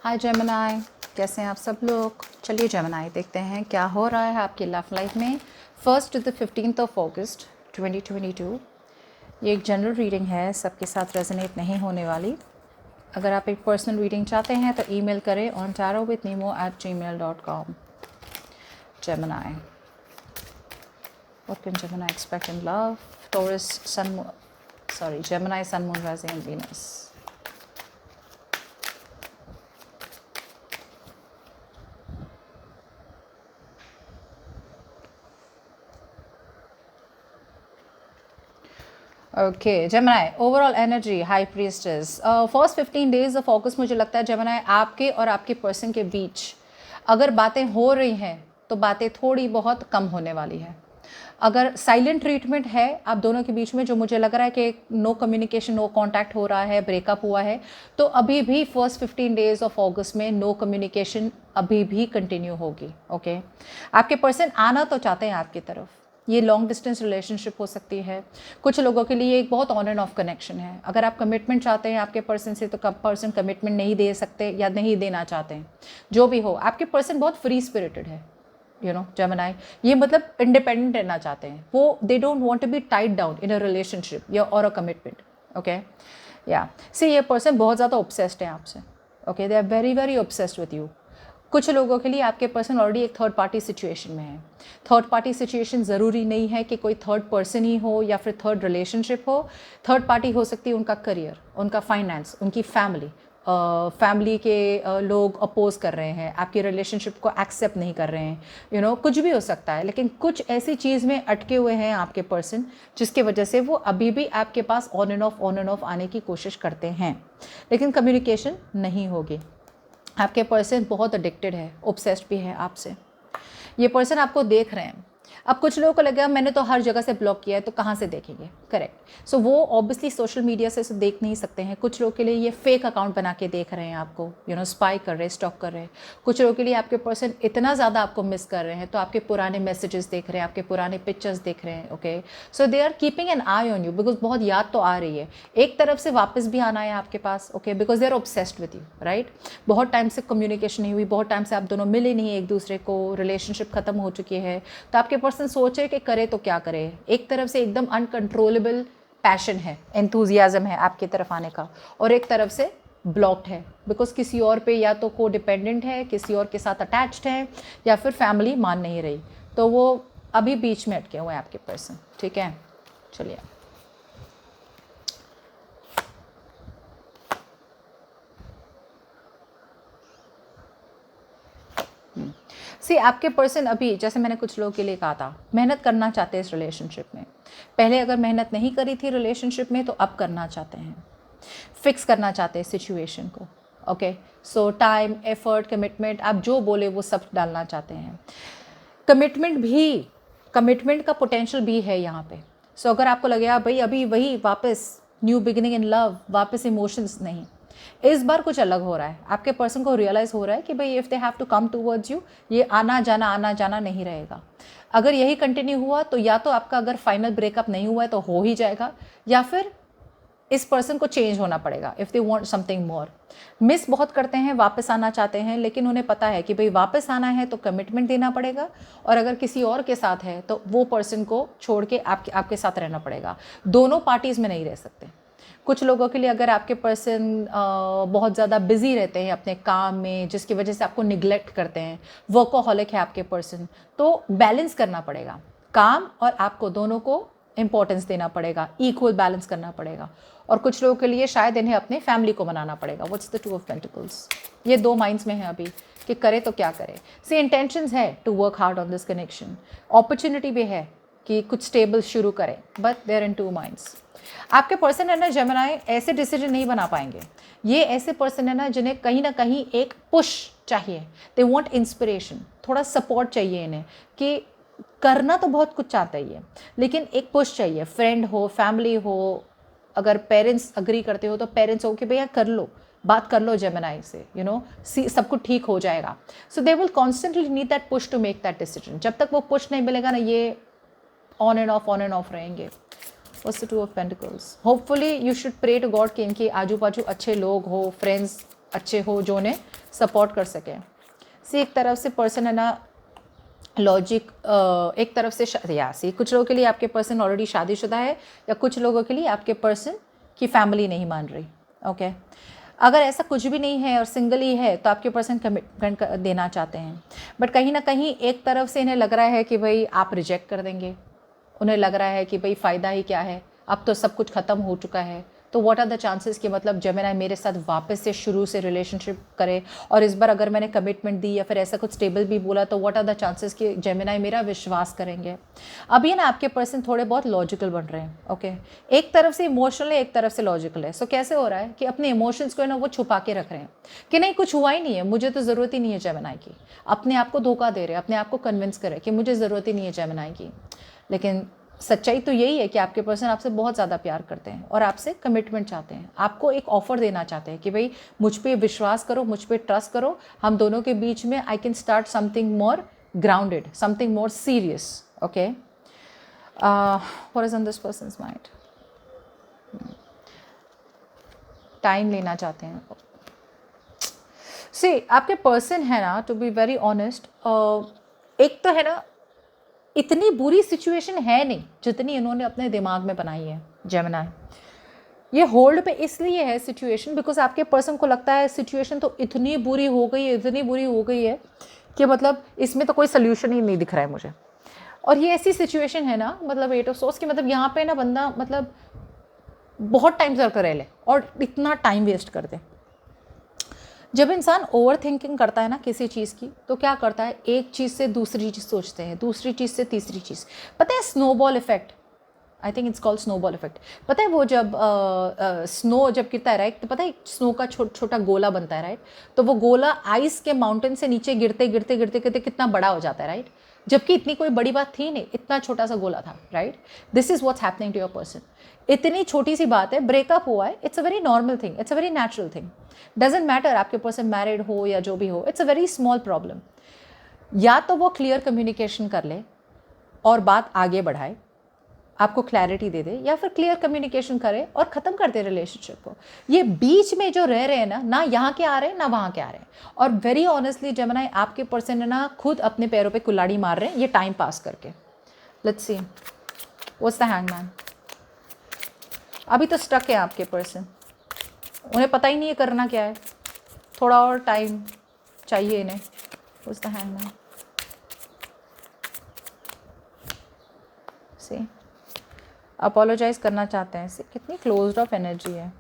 हाय Gemini, कैसे हैं आप सब लोग। चलिए जेमिनी देखते हैं क्या हो रहा है आपकी लव लाइफ में 1st to the 15th of August 2022। ये एक जनरल रीडिंग है, सबके साथ रेजोनेट नहीं होने वाली। अगर आप एक पर्सनल रीडिंग चाहते हैं तो ईमेल करें on tarotwithnemo@gmail.com। Gemini, what can Gemini expect in love? Taurus sun, Gemini sun, moon, rising and Venus। Okay Gemini, overall energy high priestess. First 15 days of August मुझे लगता है जेमिनी आपके और आपके पर्सन के बीच अगर बातें हो रही हैं तो बातें थोड़ी बहुत कम होने वाली है। अगर साइलेंट ट्रीटमेंट है आप दोनों के बीच में, जो मुझे लग रहा है कि नो कम्युनिकेशन नो कांटेक्ट हो रहा है, ब्रेकअप हुआ है, तो अभी भी फर्स्ट 15 डेज ऑफ ऑगस्ट में नो कम्युनिकेशन अभी भी कंटिन्यू होगी। ओके आपके पर्सन आना तो चाहते हैं आपकी तरफ। ये लॉन्ग डिस्टेंस रिलेशनशिप हो सकती है, कुछ लोगों के लिए एक बहुत ऑन एंड ऑफ कनेक्शन है। अगर आप कमिटमेंट चाहते हैं आपके पर्सन से तो पर्सन कमिटमेंट नहीं दे सकते या नहीं देना चाहते हैं। जो भी हो, आपके पर्सन बहुत फ्री स्पिरिटेड है, यू नो जेमिनी। ये मतलब इंडिपेंडेंट रहना चाहते हैं वो। They don't want to be tied down in a relationship या और अ कमिटमेंट। ओके या सी, ये पर्सन बहुत ज़्यादा ऑब्सेस्ड है आपसे। Okay they are very very obsessed with you. कुछ लोगों के लिए आपके पर्सन ऑलरेडी एक थर्ड पार्टी सिचुएशन में है। थर्ड पार्टी सिचुएशन ज़रूरी नहीं है कि कोई थर्ड पर्सन ही हो या फिर थर्ड रिलेशनशिप हो। थर्ड पार्टी हो सकती है उनका करियर, उनका फाइनेंस, उनकी फैमिली। फैमिली के लोग अपोज कर रहे हैं, आपकी रिलेशनशिप को एक्सेप्ट नहीं कर रहे हैं, यू नो कुछ भी हो सकता है। लेकिन कुछ ऐसी चीज़ में अटके हुए हैं आपके पर्सन जिसके वजह से वो अभी भी आपके पास ऑन एंड ऑफ आने की कोशिश करते हैं, लेकिन कम्युनिकेशन नहीं होगी। आपके पर्सन बहुत एडिक्टेड है, ऑब्सेस्ड भी है आपसे। ये पर्सन आपको देख रहे हैं। अब कुछ लोगों को लगेगा मैंने तो हर जगह से ब्लॉक किया है तो कहाँ से देखेंगे, करेक्ट। सो वो ऑब्वियसली सोशल मीडिया से देख नहीं सकते हैं। कुछ लोगों के लिए ये फेक अकाउंट बना के देख रहे हैं आपको, यू नो स्पाई कर रहे हैं, स्टॉक कर रहे हैं। कुछ लोगों के लिए आपके पर्सन इतना ज़्यादा आपको मिस कर रहे हैं तो आपके पुराने मैसेजेस देख रहे हैं, आपके पुराने पिक्चर्स देख रहे हैं। Okay so they are keeping an eye on you because बहुत याद तो आ रही है। एक तरफ से वापस भी आना है आपके पास, okay because they are obsessed with you, right. बहुत टाइम से कम्युनिकेशन नहीं हुई, बहुत टाइम से आप दोनों मिले नहीं एक दूसरे को, रिलेशनशिप खत्म हो चुकी है। तो आपके पर्सन सोचे कि करे तो क्या करे। एक तरफ से एकदम अनकंट्रोलेबल पैशन है, एंथुजियाज्म है आपकी तरफ आने का, और एक तरफ से ब्लॉक्ड है बिकॉज किसी और पे या तो को डिपेंडेंट है, किसी और के साथ अटैच्ड है, या फिर फैमिली मान नहीं रही। तो वो अभी बीच में अटके हुए हैं आपके पर्सन। ठीक है, चलिए सी, आपके पर्सन अभी, जैसे मैंने कुछ लोगों के लिए कहा था, मेहनत करना चाहते हैं इस रिलेशनशिप में। पहले अगर मेहनत नहीं करी थी रिलेशनशिप में तो अब करना चाहते हैं, फिक्स करना चाहते हैं सिचुएशन को। Okay so time, effort, commitment, आप जो बोले वो सब डालना चाहते हैं। कमिटमेंट का पोटेंशियल भी है यहाँ पे। सो अगर आपको लगेगा भाई अभी वही वापस न्यू बिगिनिंग इन लव, वापस इमोशंस नहीं, इस बार कुछ अलग हो रहा है। आपके पर्सन को रियलाइज़ हो रहा है कि भाई if they have to come towards you, ये आना जाना नहीं रहेगा। अगर यही कंटिन्यू हुआ तो या तो आपका अगर फाइनल ब्रेकअप नहीं हुआ है तो हो ही जाएगा, या फिर इस पर्सन को चेंज होना पड़ेगा if they want something more. Miss बहुत करते हैं, वापस आना चाहते हैं, लेकिन उन्हें पता है कि भाई वापस आना है तो कमिटमेंट देना पड़ेगा, और अगर किसी और के साथ है तो वो पर्सन को छोड़ के आपके साथ रहना पड़ेगा। दोनों पार्टीज़ में नहीं रह सकते। कुछ लोगों के लिए अगर आपके पर्सन बहुत ज़्यादा बिजी रहते हैं अपने काम में, जिसकी वजह से आपको निगलेक्ट करते हैं, वर्कोहॉलिक है आपके पर्सन, तो बैलेंस करना पड़ेगा। काम और आपको दोनों को इंपॉर्टेंस देना पड़ेगा, इक्वल बैलेंस करना पड़ेगा। और कुछ लोगों के लिए शायद इन्हें अपने फैमिली को मनाना पड़ेगा। What's the 2 of pentacles. ये 2 माइंड्स में है अभी कि करे तो क्या करे। सी, इंटेंशंस है to work hard on this connection, opportunity भी है कि कुछ स्टेबल शुरू करें, बट देयर इन 2 माइंड्स। आपके पर्सन है ना जेमिनी, ऐसे डिसीजन नहीं बना पाएंगे। ये ऐसे पर्सन है ना जिन्हें कहीं ना कहीं एक पुश चाहिए। दे वांट इंस्पिरेशन, थोड़ा सपोर्ट चाहिए इन्हें कि करना तो बहुत कुछ चाहता ही है, लेकिन एक पुश चाहिए। फ्रेंड हो, फैमिली हो, अगर पेरेंट्स अग्री करते हो तो पेरेंट्स हो कि भैया कर लो, बात कर लो जेमिनी से, यू नो सब कुछ ठीक हो जाएगा। So they will constantly need that push to make that decision. जब तक वो पुश नहीं मिलेगा ना, ये ऑन एंड ऑफ रहेंगे। What's the 2 of Pentacles? Hopefully you should pray to God कि इनके आजू बाजू अच्छे लोग हो, फ्रेंड्स अच्छे हो जो उन्हें सपोर्ट कर सकें। सी एक तरफ से पर्सन है ना लॉजिक, एक तरफ से या सी कुछ लोगों के लिए आपके पर्सन ऑलरेडी शादीशुदा है, या कुछ लोगों के लिए आपके पर्सन की फैमिली नहीं मान रही। ओके अगर ऐसा कुछ भी नहीं है और सिंगल ही है तो आपके पर्सन कमिटमेंट देना चाहते हैं, बट कहीं ना कहीं एक तरफ से इन्हें लग रहा है कि भाई आप रिजेक्ट कर देंगे। उन्हें लग रहा है कि भाई फ़ायदा ही क्या है, अब तो सब कुछ ख़त्म हो चुका है। तो व्हाट आर द चांसेस कि मतलब जेमिनी मेरे साथ वापस से शुरू से रिलेशनशिप करे, और इस बार अगर मैंने कमिटमेंट दी या फिर ऐसा कुछ स्टेबल भी बोला तो व्हाट आर द चांसेस कि जेमिनी मेरा विश्वास करेंगे। अभी ना आपके पर्सन थोड़े बहुत लॉजिकल बन रहे हैं। ओके एक तरफ से इमोशनल है, एक तरफ से लॉजिकल है। सो कैसे हो रहा है कि अपने इमोशंस को है ना वो छुपा के रख रहे हैं कि नहीं कुछ हुआ ही नहीं है, मुझे तो ज़रूरत ही नहीं है जेमिनी की। अपने आप को धोखा दे रहे हैं, अपने आप को कन्विंस करे कि मुझे ज़रूरत ही नहीं है जेमिनी की। लेकिन सच्चाई तो यही है कि आपके पर्सन आपसे बहुत ज़्यादा प्यार करते हैं और आपसे कमिटमेंट चाहते हैं, आपको एक ऑफ़र देना चाहते हैं कि भाई मुझ पे विश्वास करो, मुझ पे ट्रस्ट करो, हम दोनों के बीच में I can start something more grounded, something more serious. Okay what is on this persons mind? Time लेना चाहते हैं। सी आपके पर्सन है ना, टू बी वेरी ऑनेस्ट, एक तो है ना इतनी बुरी सिचुएशन है नहीं जितनी इन्होंने अपने दिमाग में बनाई है जेमिनी। ये होल्ड पे इसलिए है सिचुएशन बिकॉज आपके पर्सन को लगता है सिचुएशन तो इतनी बुरी हो गई है, इतनी बुरी हो गई है कि मतलब इसमें तो कोई सोल्यूशन ही नहीं दिख रहा है मुझे। और ये ऐसी सिचुएशन है ना, मतलब 8 ऑफ सोर्स की, मतलब यहाँ पे ना बंदा मतलब बहुत टाइम सर्कल रह ले और इतना टाइम वेस्ट कर दे। जब इंसान ओवर थिंकिंग करता है ना किसी चीज़ की, तो क्या करता है, एक चीज़ से दूसरी चीज़ सोचते हैं, दूसरी चीज़ से तीसरी चीज़। पता है snowball effect, I think it's called snowball effect. पता है वो जब स्नो जब गिरता है राइट, तो पता है स्नो का छोटा गोला बनता है राइट, तो वो गोला आइस के माउंटेन से नीचे गिरते गिरते गिरते गिरते कितना बड़ा हो जाता है राइट, जबकि इतनी कोई बड़ी बात थी नहीं, इतना छोटा सा गोला था right. This is what's happening to your person. इतनी छोटी सी बात है, ब्रेकअप हुआ है, it's a very normal thing, it's a very natural thing. Doesn't matter आपके पर्सन मैरिड हो या जो भी हो, it's a very small problem. या तो वो क्लियर कम्युनिकेशन कर ले और बात आगे बढ़ाए, आपको क्लैरिटी दे दे, या फिर क्लियर कम्युनिकेशन करे और ख़त्म कर दे रिलेशनशिप को। ये बीच में जो रह रहे हैं ना यहाँ के आ रहे हैं ना वहाँ के आ रहे हैं। और वेरी ऑनेस्टली जेमिनी आपके पर्सन है ना खुद अपने पैरों पे कुल्हाड़ी मार रहे हैं ये टाइम पास करके। Let's see what's the hangman. अभी तो स्टक है आपके पर्सन, उन्हें पता ही नहीं है करना क्या है, थोड़ा और टाइम चाहिए इन्हें। What's the hangman. See apologize करना चाहते हैं। सी कितनी क्लोज्ड ऑफ एनर्जी है।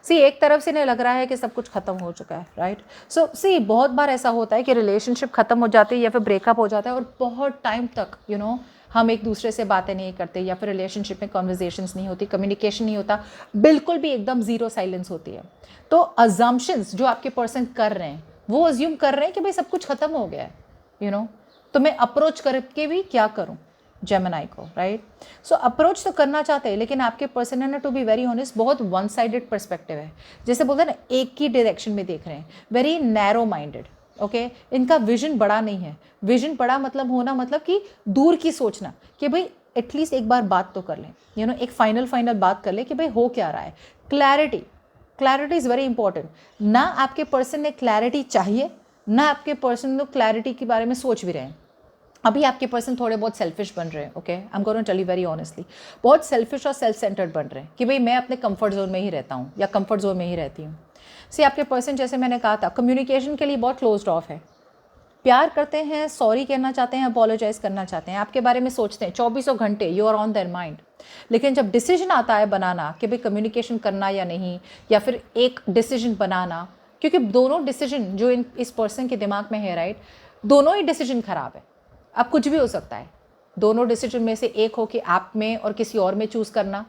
सी एक तरफ से इन्हें लग रहा है कि सब कुछ ख़त्म हो चुका है राइट। सो सी बहुत बार ऐसा होता है कि रिलेशनशिप ख़त्म हो जाती है या फिर ब्रेकअप हो जाता है और बहुत टाइम तक हम एक दूसरे से बातें नहीं करते, या फिर रिलेशनशिप में कन्वर्सेशंस नहीं होती, कम्युनिकेशन नहीं होता, बिल्कुल भी एकदम ज़ीरो साइलेंस होती है। तो अजम्पशंस जो आपके पर्सन कर रहे हैं वो अज्यूम कर रहे हैं कि भाई सब कुछ ख़त्म हो गया है तो मैं अप्रोच करके भी क्या करूँ जेमिनी को राइट। सो अप्रोच तो करना चाहते हैं, लेकिन आपके पर्सन है ना, टू बी वेरी ऑनेस्ट, बहुत वन साइडेड पर्सपेक्टिव है। जैसे बोलते हैं ना एक ही डायरेक्शन में देख रहे हैं, वेरी नैरो माइंडेड। ओके इनका विजन बड़ा नहीं है। विजन बड़ा मतलब होना मतलब कि दूर की सोचना, कि भाई एटलीस्ट एक बार बात तो कर लें एक फाइनल बात कर ले कि भाई हो क्या रहा है। Clarity is very important. ना आपके पर्सन ने क्लैरिटी चाहिए, ना आपके पर्सन को क्लैरिटी के बारे में सोच भी रहे हैं। अभी आपके पर्सन थोड़े बहुत सेल्फिश बन रहे हैं। Okay I am going to tell you very honestly, बहुत सेल्फिश और सेल्फ सेंटर्ड बन रहे हैं कि भाई मैं अपने कंफर्ट जोन में ही रहता हूँ या कंफर्ट जोन में ही रहती हूँ। सी आपके पर्सन जैसे मैंने कहा था कम्युनिकेशन के लिए बहुत क्लोज्ड ऑफ है। प्यार करते हैं, सॉरी कहना चाहते हैं, अपोलोजाइज करना चाहते हैं, आपके बारे में सोचते हैं 24 घंटे, you are on their mind. लेकिन जब डिसीजन आता है बनाना कि भाई कम्युनिकेशन करना या नहीं, या फिर एक डिसीजन बनाना, क्योंकि दोनों डिसीजन जो इस पर्सन के दिमाग में है राइट, दोनों ही डिसीजन खराब है। अब कुछ भी हो सकता है, दोनों डिसीजन में से एक हो कि आप में और किसी और में चूज़ करना,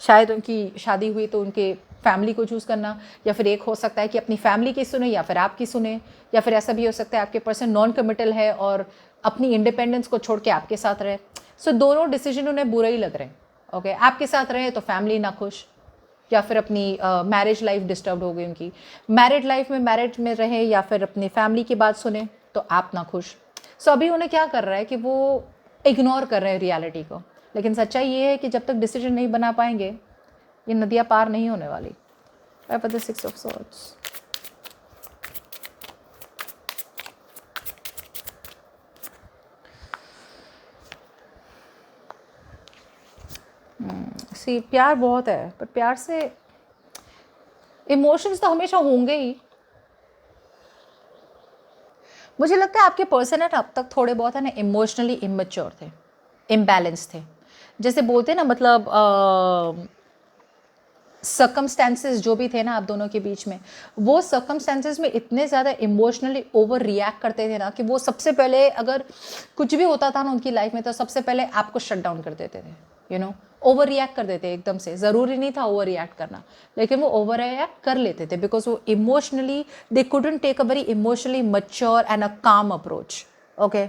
शायद उनकी शादी हुई तो उनके फैमिली को चूज़ करना, या फिर एक हो सकता है कि अपनी फैमिली की सुने या फिर आपकी सुने, या फिर ऐसा भी हो सकता है आपके पर्सन नॉन कमिटल है और अपनी इंडिपेंडेंस को छोड़ के आपके साथ रहे। सो दोनों डिसीजन उन्हें बुरे ही लग रहे हैं। ओके आपके साथ रहे तो फैमिली ना खुश, या फिर अपनी मैरिज लाइफ डिस्टर्ब हो गई उनकी। मैरिड लाइफ में मैरिज में रहे या फिर अपनी फैमिली की बात सुने तो आप ना खुश। सो अभी उन्हें क्या कर रहा है कि वो इग्नोर कर रहे हैं रियलिटी को। लेकिन सच्चाई ये है कि जब तक डिसीजन नहीं बना पाएंगे ये नदियाँ पार नहीं होने वाली। 5 of the 6 of swords। सी प्यार बहुत है, पर प्यार से इमोशंस तो हमेशा होंगे ही। मुझे लगता है आपके पर्सन है ना अब तक थोड़े बहुत है ना इमोशनली इमेच्योर थे, इम्बैलेंस थे। जैसे बोलते हैं ना, मतलब सर्कमस्टेंसेस जो भी थे ना आप दोनों के बीच में, वो सर्कमस्टेंसेस में इतने ज़्यादा इमोशनली ओवर रिएक्ट करते थे ना कि वो सबसे पहले अगर कुछ भी होता था ना उनकी लाइफ में तो सबसे पहले आपको शट डाउन कर देते थे, यू नो, ओवर रिएक्ट कर देते एकदम से। ज़रूरी नहीं था ओवर रिएक्ट करना, लेकिन वो ओवर रिएक्ट कर लेते थे बिकॉज वो emotionally they couldn't take a very emotionally mature and a calm approach. Okay,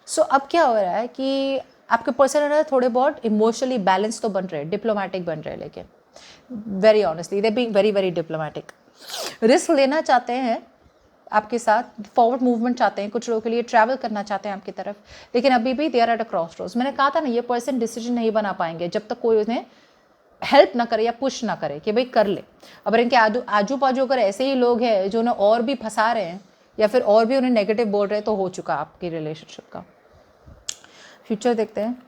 सो अब क्या हो रहा है कि आपके पर्सन थोड़े बहुत इमोशनली बैलेंस तो बन रहे, डिप्लोमेटिक बन रहे, लेकिन very honestly they being very very diplomatic. Risk लेना चाहते हैं आपके साथ, फॉरवर्ड मूवमेंट चाहते हैं, कुछ लोगों के लिए ट्रैवल करना चाहते हैं आपकी तरफ, लेकिन अभी भी they are at a crossroads. मैंने कहा था ना, ये पर्सन डिसीजन नहीं बना पाएंगे जब तक कोई उन्हें हेल्प ना करे या पुश ना करे कि भाई कर ले। अगर इनके आजू बाजू अगर ऐसे ही लोग हैं जो उन्हें और भी फंसा रहे हैं या फिर और भी उन्हें नेगेटिव बोल रहे हैं तो हो चुका आपकी रिलेशनशिप का। फ्यूचर देखते हैं।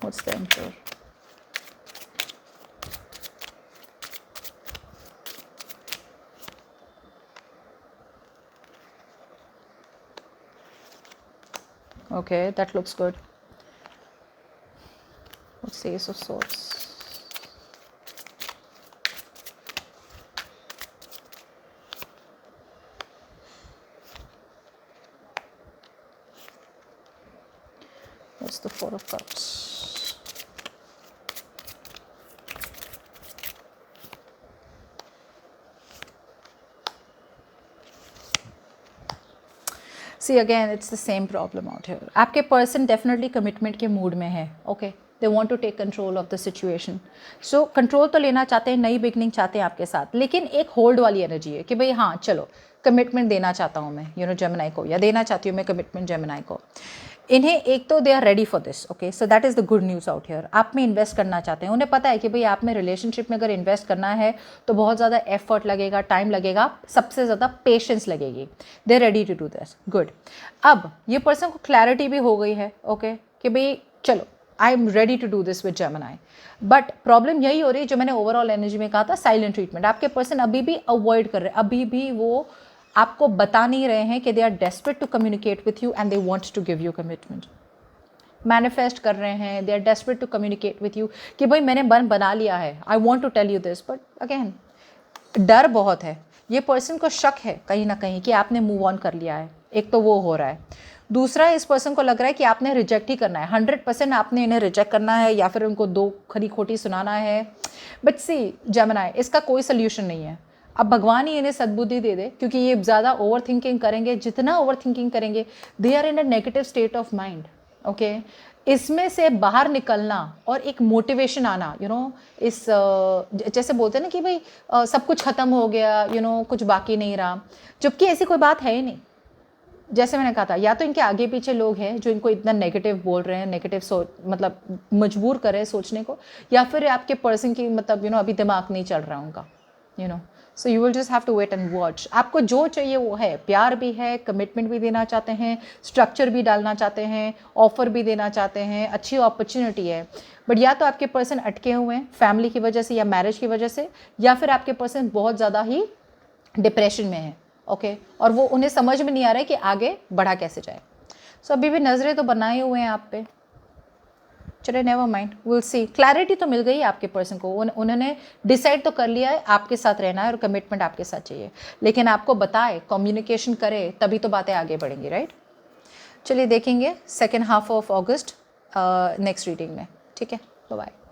What's the Emperor? Okay, that looks good. What's the Ace of Swords? What's the Four of Cups? See again, it's the same problem out here. आपके पर्सन डेफिनेटली कमिटमेंट के मूड में है। Okay, they want to take control of the situation. So control तो लेना चाहते हैं, नई beginning चाहते हैं आपके साथ, लेकिन एक होल्ड वाली एनर्जी है कि भाई हाँ चलो कमिटमेंट देना चाहता हूँ मैं, यू नो, जेमिनाई को, या देना चाहती हूँ मैं कमिटमेंट जेमिनाई को। इन्हें एक तो they are ready for this. Okay, so that is the good news out here. आप में इन्वेस्ट करना चाहते हैं, उन्हें पता है कि भाई आप में रिलेशनशिप में अगर इन्वेस्ट करना है तो बहुत ज़्यादा एफर्ट लगेगा, टाइम लगेगा, सबसे ज़्यादा पेशेंस लगेगी। They are ready to do this. Good. अब ये पर्सन को क्लैरिटी भी हो गई है, ओके, कि भाई चलो I am ready to do this with Gemini. But problem यही हो रही है जो मैंने ओवरऑल एनर्जी में कहा था, साइलेंट ट्रीटमेंट। आपके पर्सन अभी भी अवॉइड कर रहे हैं, अभी भी वो आपको बता नहीं रहे हैं कि they are desperate to communicate with you and they want to give you commitment. Manifest कर रहे हैं, they are desperate to communicate with you कि भाई मैंने मन बना लिया है, I want to tell you this. But again डर बहुत है, ये पर्सन को शक है कहीं ना कहीं कि आपने मूव ऑन कर लिया है। एक तो वो हो रहा है, दूसरा इस पर्सन को लग रहा है कि आपने रिजेक्ट ही करना है, 100% आपने इन्हें रिजेक्ट करना है या फिर उनको दो खरी खोटी सुनाना है। बट सी जेमिनाई, इसका कोई सोल्यूशन नहीं है। अब भगवान ही इन्हें सद्बुद्धि दे दे, क्योंकि ये ज़्यादा ओवर थिंकिंग करेंगे, जितना ओवर थिंकिंग करेंगे they are in a negative state of mind. Okay, इसमें से बाहर निकलना और एक मोटिवेशन आना, यू नो, इस जैसे बोलते हैं ना कि भाई सब कुछ ख़त्म हो गया, यू नो, कुछ बाकी नहीं रहा, जबकि ऐसी कोई बात है ही नहीं। जैसे मैंने कहा था, या तो इनके आगे पीछे लोग हैं जो इनको इतना नेगेटिव बोल रहे हैं, नेगेटिव मतलब मजबूर कर रहे हैं सोचने को, या फिर आपके पर्सन की मतलब यू नो अभी दिमाग नहीं चल रहा उनका, you know. So you will just have to wait and watch. आपको जो चाहिए वो है, प्यार भी है, कमिटमेंट भी देना चाहते हैं, स्ट्रक्चर भी डालना चाहते हैं, ऑफर भी देना चाहते हैं, अच्छी अपॉर्चुनिटी है। बट या तो आपके पर्सन अटके हुए हैं फैमिली की वजह से या मैरिज की वजह से, या फिर आपके पर्सन बहुत ज़्यादा ही डिप्रेशन में है। ओके, और वो उन्हें समझ में नहीं आ रहा है कि आगे बढ़ा कैसे जाए। सो अभी भी नज़रें तो बनाए हुए हैं आप पे। चले, never mind, will see. Clarity तो मिल गई आपके पर्सन को, उन्होंने डिसाइड तो कर लिया है आपके साथ रहना है और कमिटमेंट आपके साथ चाहिए, लेकिन आपको बताए, कम्युनिकेशन करे, तभी तो बातें आगे बढ़ेंगी, राइट। चलिए देखेंगे second half of August next reading में। ठीक है, बाय बाय।